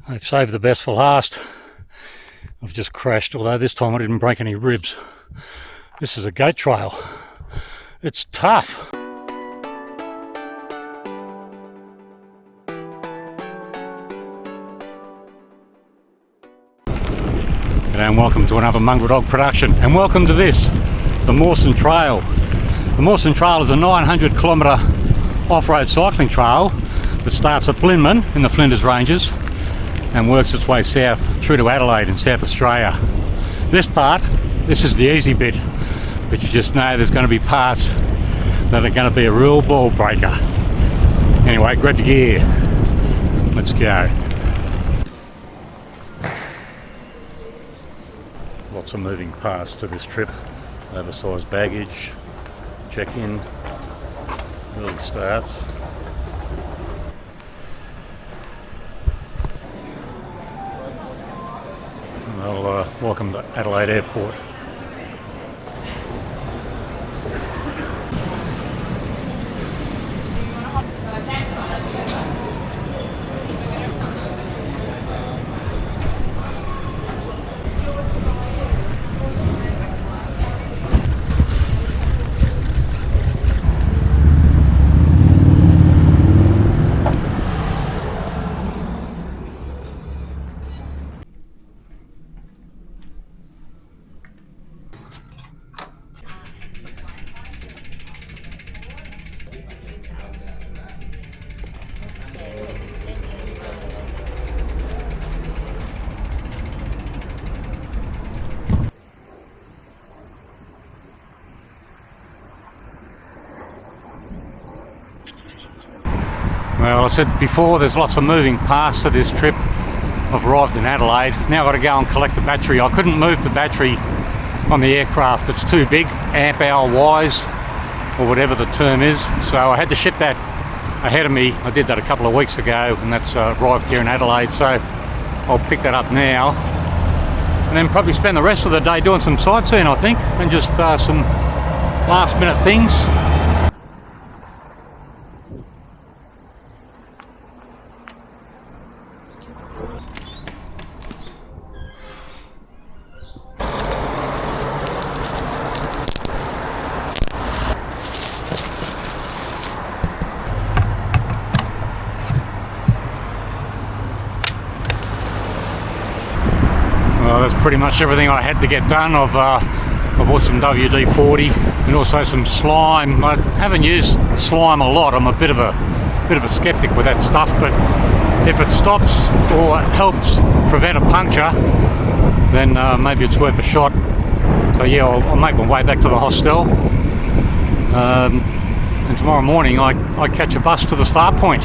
I've saved the best for last. I've just crashed, although this time I didn't break any ribs. This is a gate trail. It's tough. G'day and welcome to another Mongrel Dog production, and welcome to this, the Mawson Trail. The Mawson Trail is a 900 kilometre off-road cycling trail that starts at Blinman in the Flinders Ranges and works its way south through to Adelaide in South Australia. This is the easy bit, but you just know there's going to be parts that are going to be a real ball breaker. Anyway, grab your gear. Let's go. Lots of moving parts to this trip. Oversized baggage, check-in, early starts. Well, welcome to Adelaide Airport. Well, I said before, there's lots of moving parts to this trip. I've arrived in Adelaide. Now I've got to go and collect the battery. I couldn't move the battery on the aircraft. It's too big, amp hour wise, or whatever the term is. So I had to ship that ahead of me. I did that a couple of weeks ago, and that's arrived here in Adelaide. So I'll pick that up now. And then probably spend the rest of the day doing some sightseeing, I think, and just some last minute things. That's pretty much everything I had to get done. I bought some WD-40 and also some slime. I haven't used slime a lot. I'm a bit of a skeptic with that stuff, but if it stops or helps prevent a puncture, then maybe it's worth a shot. So yeah, I'll make my way back to the hostel, and tomorrow morning I catch a bus to the start point.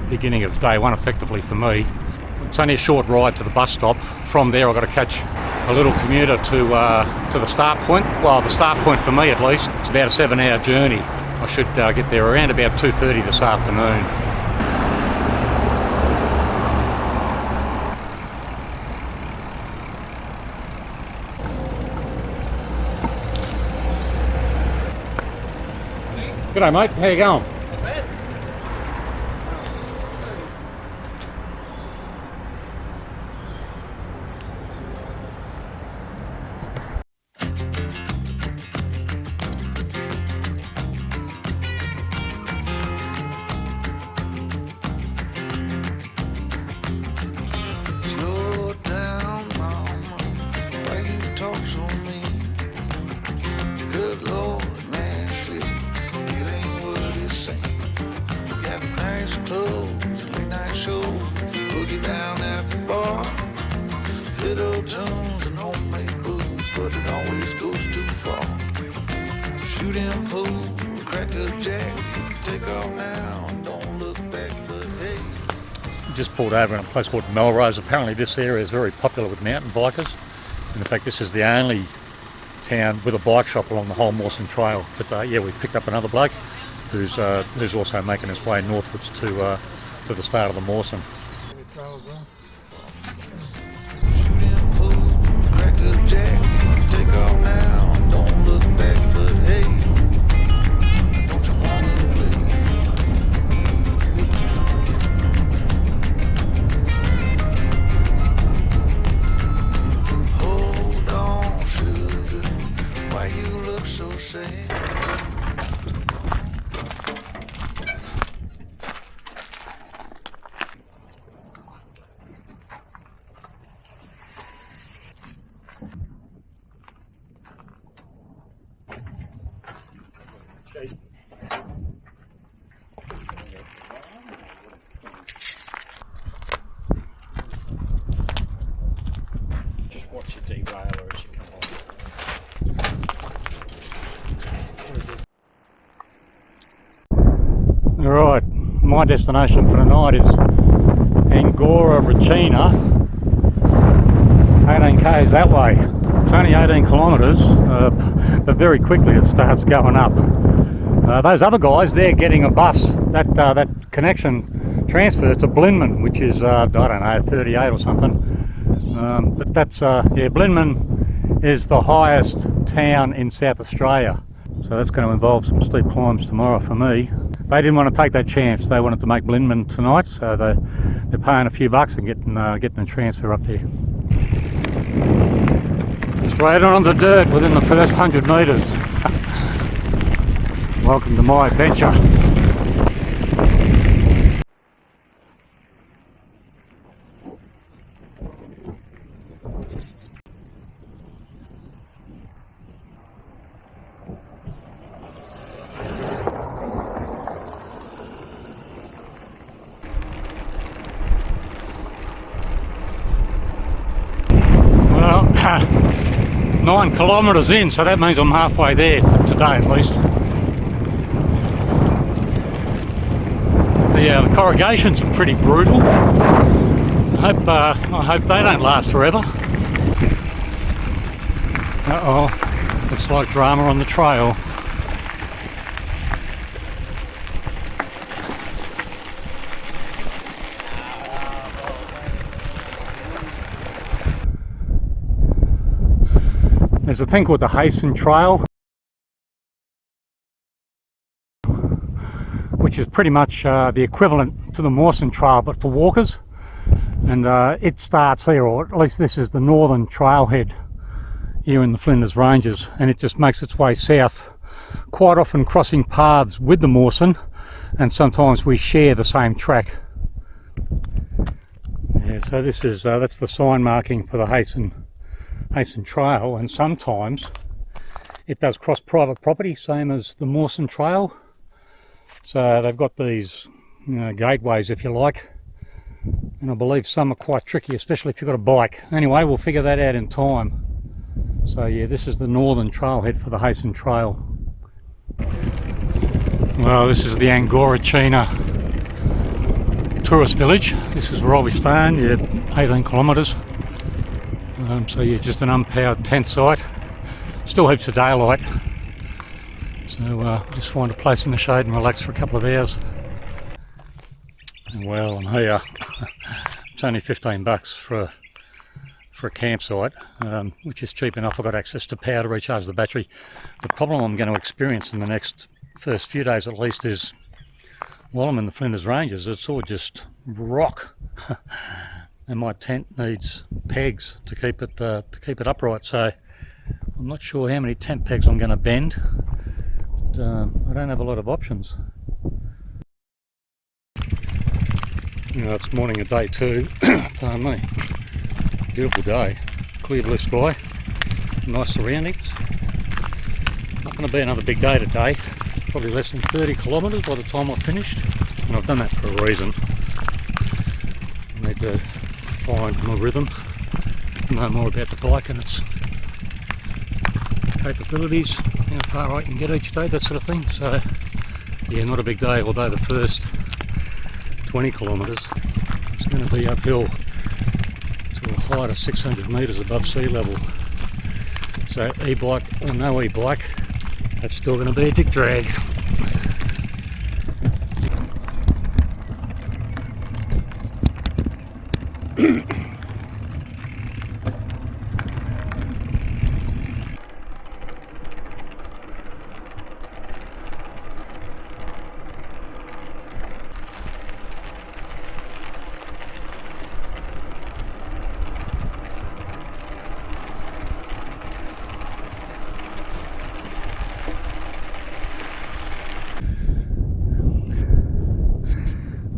Beginning of day one effectively for me. It's only a short ride to the bus stop. From there I've got to catch a little commuter to the start point. Well, the start point for me at least, it's about a 7-hour journey. I should get there around about 2:30 this afternoon. G'day mate, how you going? Slow down, mama, why you talk so mean? Good Lord, Nashville, it ain't what it seems. Got nice clothes, late night shows, boogie down at the bar. Fiddle tunes and homemade booze, but it always goes too far. Shooting pool, crack a jack, take off now, don't look back, but hey. Just pulled over in a place called Melrose. Apparently this area is very popular with mountain bikers. And in fact, this is the only town with a bike shop along the whole Mawson Trail. But yeah, we've picked up another bloke who's also making his way northwards to the start of the Mawson. Shooting pool, crack a jack, take off now, don't look back, but hey, don't you wanna play? Hold on, sugar, why you look so sad? Just watch your derailer as you come on. Alright, my destination for the night is Angora Regina, 18 k's that way. It's only 18 kilometres, but very quickly it starts going up. Those other guys, they're getting a bus, that connection transfer to Blinman, which is, I don't know, 38 or something. But that's, yeah, Blinman is the highest town in South Australia. So that's going to involve some steep climbs tomorrow for me. They didn't want to take that chance. They wanted to make Blinman tonight, so they're paying a few bucks and getting a transfer up there. Straight on the dirt within the first 100 metres. Welcome to my adventure. Well, 9 kilometres in, so that means I'm halfway there for today at least. The corrugations are pretty brutal. I hope they don't last forever. Uh-oh, looks like drama on the trail. There's a thing called the Mawson Trail, which is pretty much the equivalent to the Mawson Trail but for walkers, and it starts here, or at least this is the northern trailhead here in the Flinders Ranges, and it just makes its way south, quite often crossing paths with the Mawson, and sometimes we share the same track. Yeah, so this is that's the sign marking for the Mawson Trail, and sometimes it does cross private property, same as the Mawson Trail. So they've got these, gateways, if you like, and I believe some are quite tricky, especially if you've got a bike. Anyway, we'll figure that out in time. So yeah, this is the northern trailhead for the Mawson Trail. Well, this is the Angora Regina tourist village. This is where I'll be staying, yeah, 18 kilometres. So yeah, just an unpowered tent site. Still heaps of daylight. So just find a place in the shade and relax for a couple of hours. And well, I'm here. It's only 15 bucks for a campsite, which is cheap enough. I've got access to power to recharge the battery. The problem I'm going to experience in the next first few days at least is, while I'm in the Flinders Ranges, it's all just rock. And my tent needs pegs to keep it upright, so I'm not sure how many tent pegs I'm going to bend, but I don't have a lot of options. It's morning of day 2. Pardon me. Beautiful day, clear blue sky, nice surroundings. Not going to be another big day today, probably less than 30 kilometres by the time I've finished, and I've done that for a reason. I need to find my rhythm, know more about the bike and its capabilities, how far I can get each day, that sort of thing. So yeah, not a big day, although the first 20 kilometres it's going to be uphill to a height of 600 metres above sea level. So e-bike or no e-bike, that's still going to be a dick drag.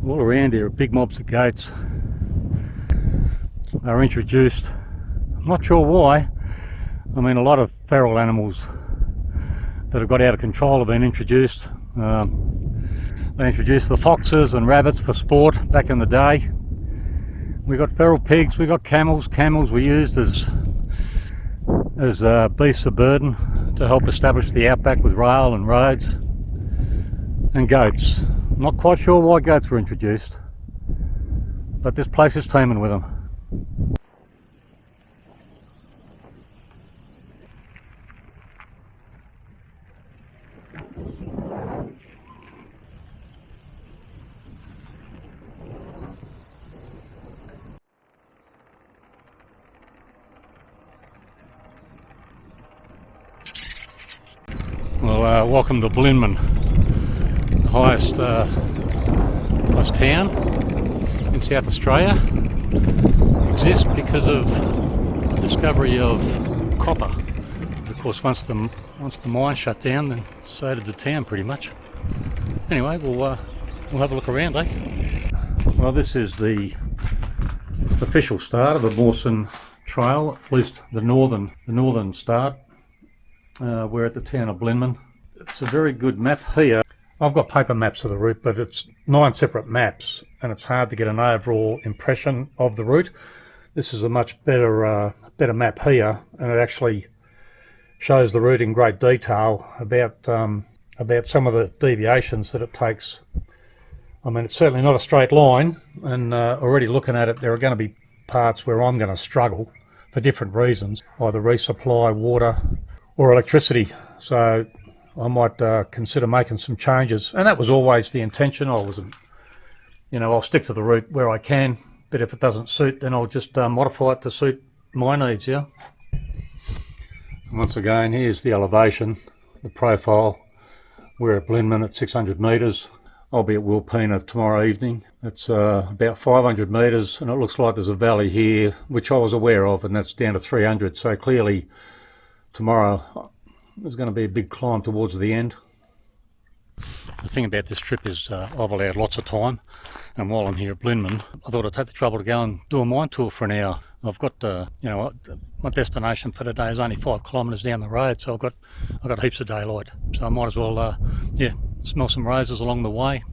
All around here are big mobs of goats. They were introduced, I'm not sure why. I mean, a lot of feral animals that have got out of control have been introduced. They introduced the foxes and rabbits for sport back in the day. We got feral pigs, we got camels. Camels were used as beasts of burden to help establish the outback with rail and roads. And goats. Not quite sure why goats were introduced, but this place is teeming with them. Well, welcome to Blinman, the highest town in South Australia. It exists because of the discovery of copper. But of course, once the mine shut down, then so did the town pretty much. Anyway, we'll have a look around, eh? Well, this is the official start of the Mawson Trail, at least the northern start. We're at the town of Blinman. It's a very good map here. I've got paper maps of the route, but it's 9 separate maps and it's hard to get an overall impression of the route. This is a much better map here, and it actually shows the route in great detail about some of the deviations that it takes. I mean, it's certainly not a straight line, and already looking at it, there are going to be parts where I'm going to struggle for different reasons, either resupply, water or electricity. So I might consider making some changes, and that was always the intention. I'll stick to the route where I can, but if it doesn't suit, then I'll just modify it to suit my needs, yeah. And once again, here's the elevation, the profile. We're at Blinman at 600 metres. I'll be at Wilpena tomorrow evening. It's about 500 metres, and it looks like there's a valley here, which I was aware of, and that's down to 300. So clearly tomorrow there's going to be a big climb towards the end. The thing about this trip is I've allowed lots of time, and while I'm here at Blinman, I thought I'd take the trouble to go and do a mine tour for an hour. I've got, my destination for today is only 5 kilometres down the road, so I've got heaps of daylight. So I might as well, smell some roses along the way.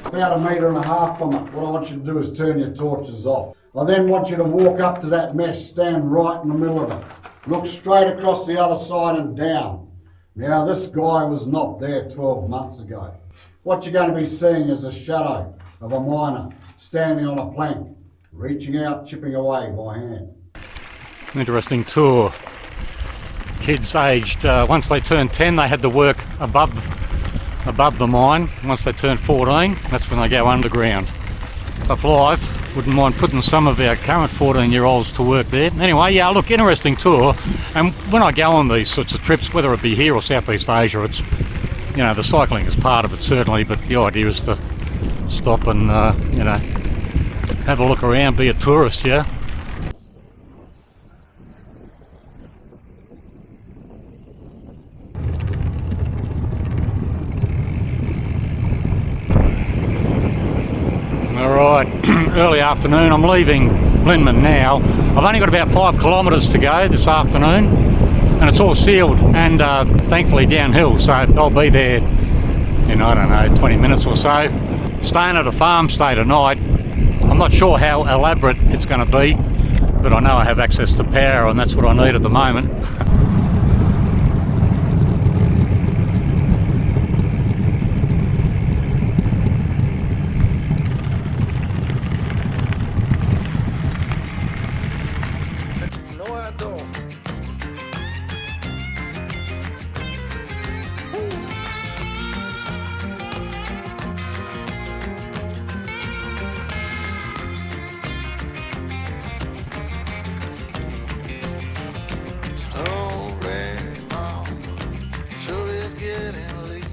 About 1.5 meters from it. What I want you to do is turn your torches off. I then want you to walk up to that mesh, stand right in the middle of it. Look straight across the other side and down. Now, this guy was not there 12 months ago. What you're going to be seeing is a shadow of a miner standing on a plank, reaching out, chipping away by hand. Interesting tour. kids aged, once they turned 10, they had to work above the mine. Once they turned 14, that's when they go underground. Tough life. Wouldn't mind putting some of our current 14-year-olds to work there. Anyway, yeah, look, interesting tour. And when I go on these sorts of trips, whether it be here or Southeast Asia, it's, you know, the cycling is part of it certainly, but the idea is to stop and, you know, have a look around, be a tourist, yeah. Alright, early afternoon, I'm leaving Blinman now. I've only got about 5 kilometres to go this afternoon, and it's all sealed and thankfully downhill, so I'll be there in, I don't know, 20 minutes or so. Staying at a farm stay tonight. I'm not sure how elaborate it's going to be, but I know I have access to power and that's what I need at the moment. No, I don't. Oh, Red Mama, sure is getting late.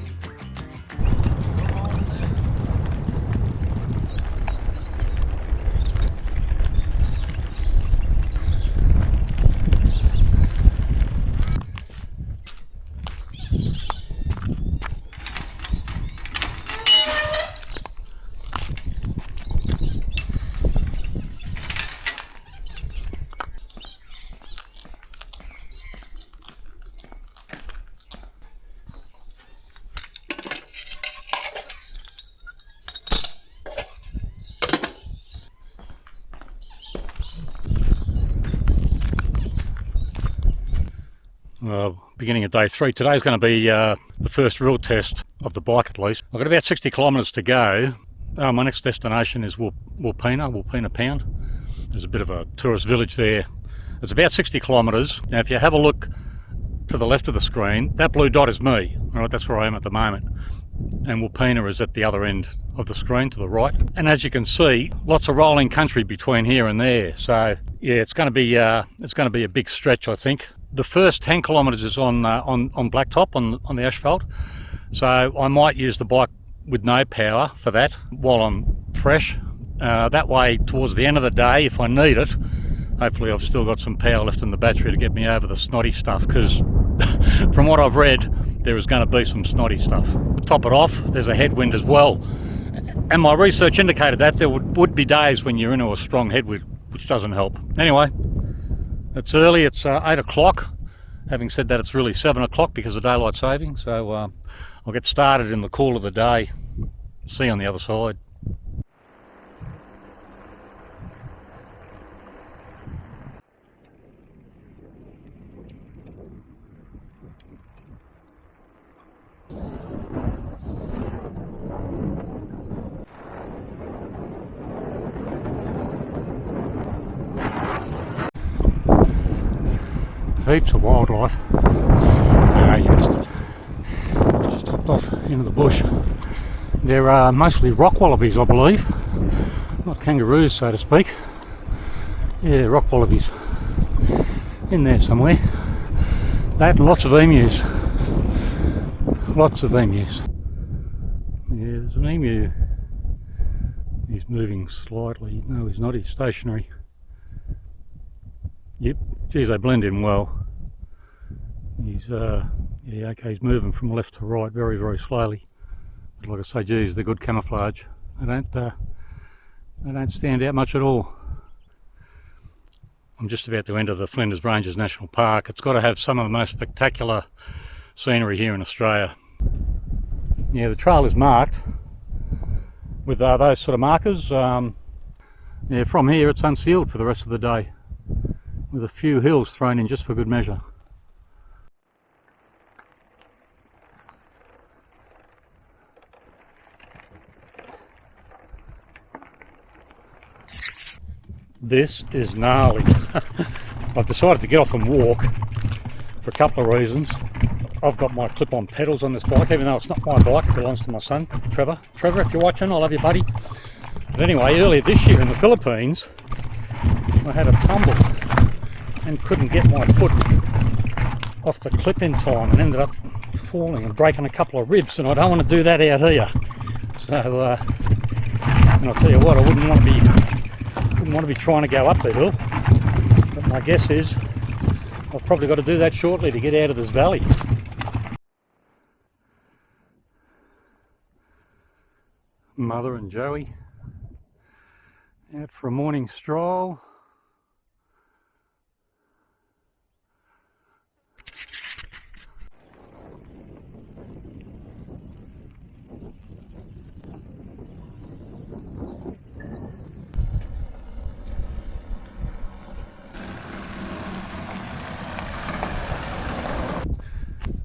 Come on now. Beginning of day 3. Today's going to be the first real test of the bike at least. I've got about 60 kilometres to go. My next destination is Wilpena Pound. There's a bit of a tourist village there. It's about 60 kilometres. Now if you have a look to the left of the screen, that blue dot is me. Alright, that's where I am at the moment. And Wilpena is at the other end of the screen to the right. And as you can see, lots of rolling country between here and there. So yeah, it's going to be a big stretch, I think. The first 10 kilometres is on blacktop, on the asphalt, so I might use the bike with no power for that while I'm fresh. That way, towards the end of the day, if I need it, hopefully I've still got some power left in the battery to get me over the snotty stuff, because from what I've read, there is going to be some snotty stuff. Top it off, there's a headwind as well, and my research indicated that there would be days when you're into a strong headwind, which doesn't help. Anyway, it's early, it's 8 o'clock. Having said that, it's really 7 o'clock because of daylight saving, so I'll get started in the cool of the day. See you on the other side. Heaps of wildlife. You missed it. Just hopped off into the bush. They're mostly rock wallabies, I believe. Not kangaroos, so to speak. Yeah, rock wallabies. In there somewhere. That and lots of emus. Lots of emus. Yeah, there's an emu. He's moving slightly. No, he's not. He's stationary. Yep, geez, they blend in well. He's yeah, okay, he's moving from left to right very, very slowly. But like I say, geez, they're good camouflage. They don't stand out much at all. I'm just about to enter the Flinders Ranges National Park. It's got to have some of the most spectacular scenery here in Australia. Yeah, the trail is marked with those sort of markers. Yeah, from here it's unsealed for the rest of the day, with a few hills thrown in just for good measure. This is gnarly. I've decided to get off and walk for a couple of reasons. I've got my clip-on pedals on this bike, even though it's not my bike, it belongs to my son, Trevor. Trevor, if you're watching, I love you, buddy. But anyway, earlier this year in the Philippines, I had a tumble and couldn't get my foot off the clip in time and ended up falling and breaking a couple of ribs, and I don't want to do that out here. So, and I'll tell you what, I wouldn't want to be trying to go up the hill. But my guess is I've probably got to do that shortly to get out of this valley. Mother and Joey out for a morning stroll.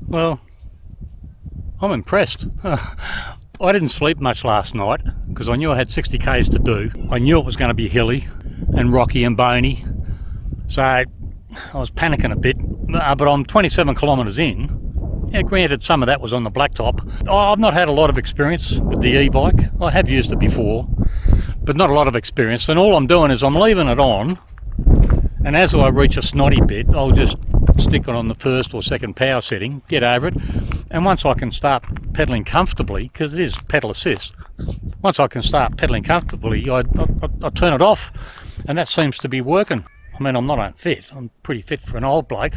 Well, I'm impressed. I didn't sleep much last night because I knew I had 60 k's to do. I knew it was going to be hilly and rocky and bony, so I was panicking a bit, but I'm 27 kilometres in. Yeah, granted some of that was on the blacktop. I've not had a lot of experience with the e-bike. I have used it before, but not a lot of experience, and all I'm doing is I'm leaving it on, and as I reach a snotty bit I'll just stick it on the first or second power setting, get over it, and once I can start pedalling comfortably, because it is pedal assist, once I can start pedalling comfortably I turn it off, and that seems to be working. I mean, I'm not unfit, I'm pretty fit for an old bloke,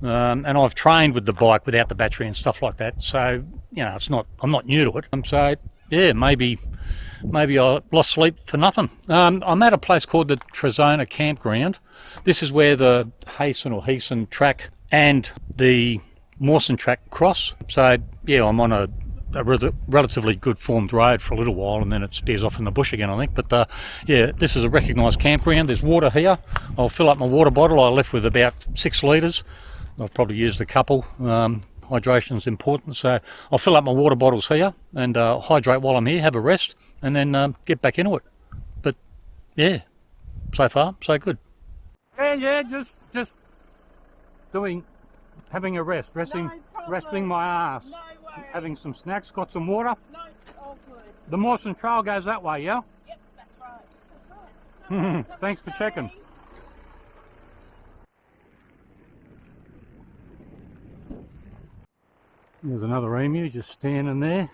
and I've trained with the bike without the battery and stuff like that, so you know, I'm not new to it. So yeah, maybe I lost sleep for nothing. I'm at a place called the Trezona Campground. This is where the Heason track and the Mawson track cross. So yeah, I'm on a relatively good formed road for a little while, and then it spears off in the bush again, I think. But yeah, this is a recognised campground. There's water here. I'll fill up my water bottle. I left with about 6 litres. I've probably used a couple. Hydration is important, so I'll fill up my water bottles here and hydrate while I'm here, have a rest, and then get back into it. But yeah, so far so good. Yeah, just having a rest, resting my ass, having some snacks, got some water. No, all good. The Mawson Trail goes that way, yeah? Yep, that's right. That's right. Thanks for checking. There's another emu just standing there.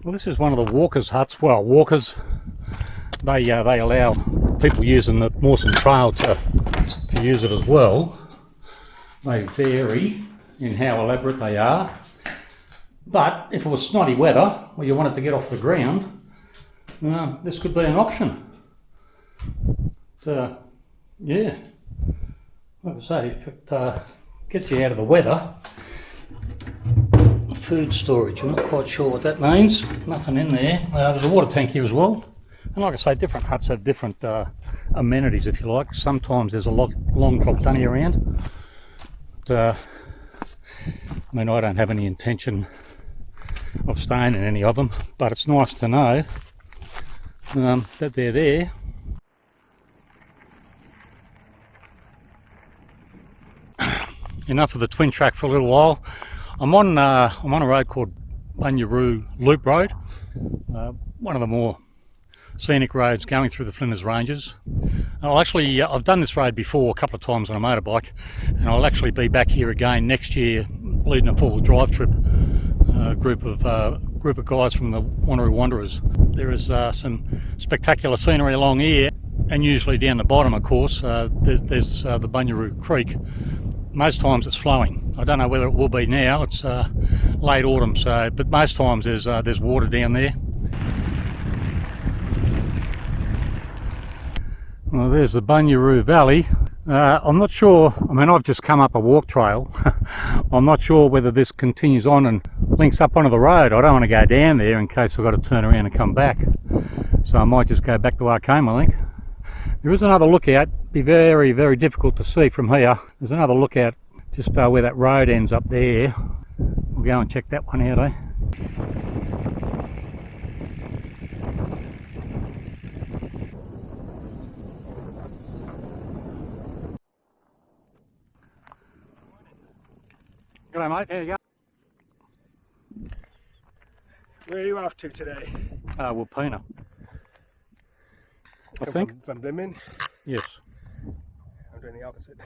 Well, this is one of the walkers' huts. Well, walkers, they allow people using the Mawson Trail to use it as well. They vary in how elaborate they are. But if it was snotty weather, or you wanted to get off the ground, this could be an option. Yeah. Like I say, if it gets you out of the weather. Food storage, I'm not quite sure what that means. Nothing in there. There's a water tank here as well. And like I say, different huts have different amenities, if you like. Sometimes there's a long drop dunny around. But, I mean, I don't have any intention of staying in any of them, but it's nice to know that they're there. Enough of the twin track for a little while. I'm on a road called Bunyaroo Loop Road, one of the more scenic roads going through the Flinders Ranges. I've done this road before a couple of times on a motorbike, and I'll actually be back here again next year leading a four-wheel drive trip. Group of guys from the Wanneroo Wanderers. There is some spectacular scenery along here, and usually down the bottom, of course, there's the Bunyaroo Creek. Most times it's flowing. I don't know whether it will be now. It's late autumn, but most times there's water down there. Well, there's the Bunyaroo Valley. I'm not sure. I mean, I've just come up a walk trail. I'm not sure whether this continues on and links up onto the road. I don't want to go down there in case I've got to turn around and come back. So I might just go back the way I came, I think. There is another lookout. Be very, very difficult to see from here. There's another lookout just where that road ends up there. We'll go and check that one out, eh? G'day mate, how you go? Where are you off to today? Wilpena. I Come think. From Blinman? Yes. I'm doing the opposite.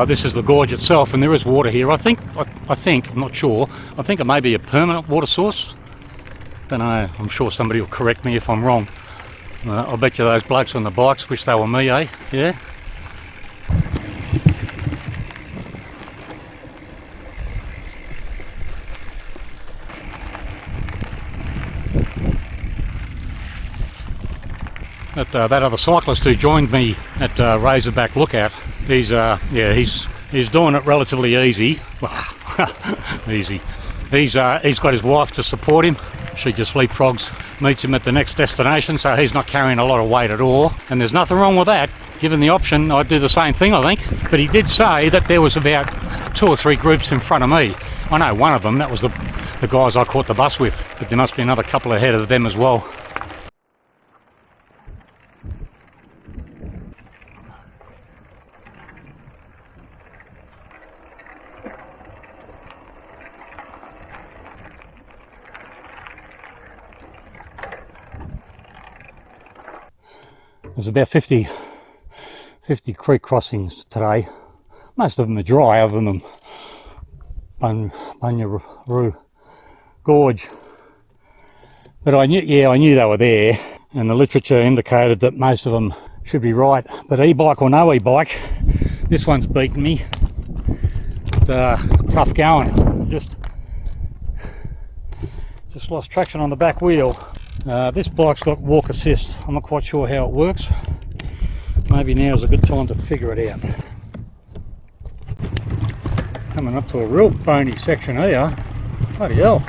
This is the gorge itself, and there is water here. I think, I'm not sure, I think it may be a permanent water source. Don't know, I'm sure somebody will correct me if I'm wrong. I'll bet you those blokes on the bikes wish they were me, eh? Yeah? That other cyclist who joined me at Razorback Lookout, he's doing it relatively easy. Easy. He's got his wife to support him. She just leapfrogs, meets him at the next destination, so he's not carrying a lot of weight at all. And there's nothing wrong with that. Given the option, I'd do the same thing, I think. But he did say that there was about 2 or 3 groups in front of me. I know one of them, that was the guys I caught the bus with, but there must be another couple ahead of them as well. There's about 50 creek crossings today. Most of them are dry, other than Bunyaroo Gorge. But I knew they were there, and the literature indicated that most of them should be right. But e-bike or no e-bike, this one's beaten me. Tough going. Just lost traction on the back wheel. This bike's got walk assist. I'm not quite sure how it works. Maybe now's a good time to figure it out. Coming up to a real bony section here. Bloody hell.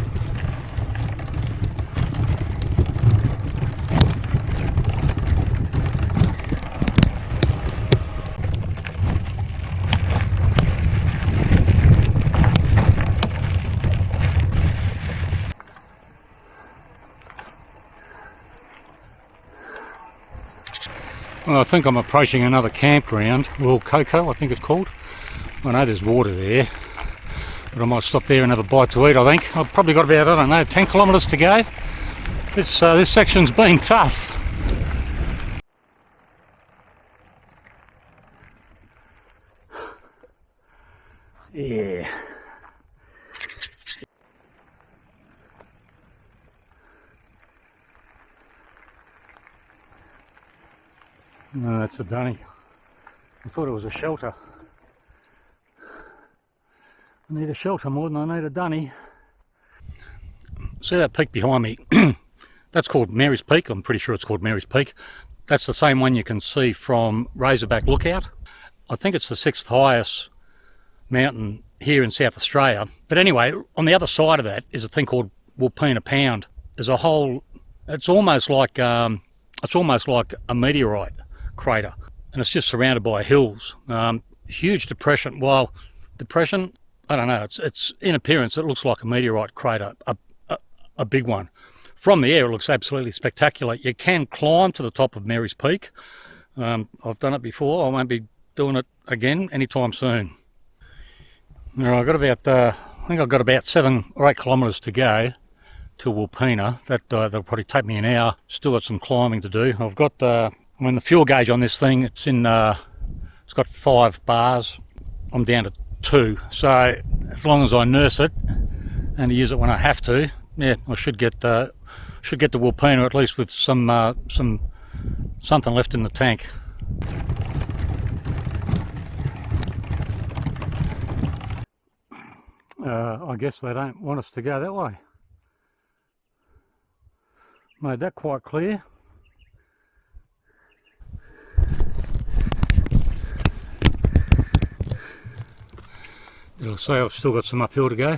Well, I think I'm approaching another campground, Royal Cocoa I think it's called. I know there's water there, but I might stop there and have a bite to eat, I think. I've probably got about, I don't know, 10 kilometres to go. This section's been tough. Yeah. No, that's a dunny. I thought it was a shelter. I need a shelter more than I need a dunny. See that peak behind me? That's called Mary's Peak. I'm pretty sure it's called Mary's Peak. That's the same one you can see from Razorback Lookout. I think it's the 6th highest mountain here in South Australia. But anyway, on the other side of that is a thing called Wilpena Pound. There's a whole, it's almost like it's almost like a meteorite crater, and it's just surrounded by hills. Huge depression. Well, depression, I don't know, it's in appearance it looks like a meteorite crater, a big one. From the air it looks absolutely spectacular. You can climb to the top of Mary's Peak. I've done it before. I won't be doing it again anytime soon. Now I've got about I think I've got about 7 or 8 kilometres to go to Wilpena. That'll probably take me an hour. Still got some climbing to do. I've got the fuel gauge on this thing, it's got 5 bars. I'm down to 2. So as long as I nurse it and use it when I have to, yeah, I should get to Wilpena at least with something left in the tank. I guess they don't want us to go that way. Made that quite clear. It'll say I've still got some uphill to go.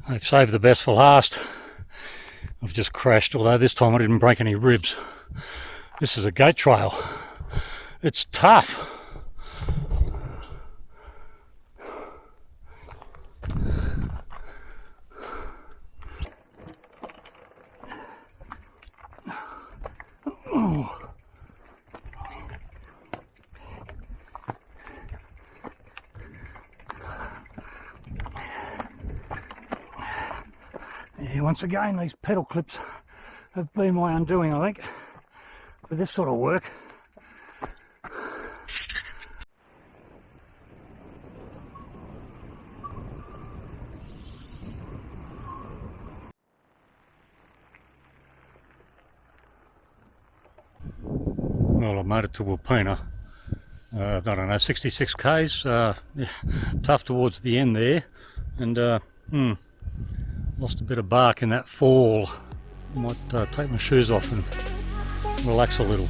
I've saved the best for last. I've just crashed, although this time I didn't break any ribs. This is a gate trail. It's tough. Oh. Yeah, once again, these pedal clips have been my undoing, I think, for this sort of work. Well, I've made it to Wilpena. I don't know, 66 k's. Yeah, tough towards the end there, and lost a bit of bark in that fall. Might take my shoes off and relax a little.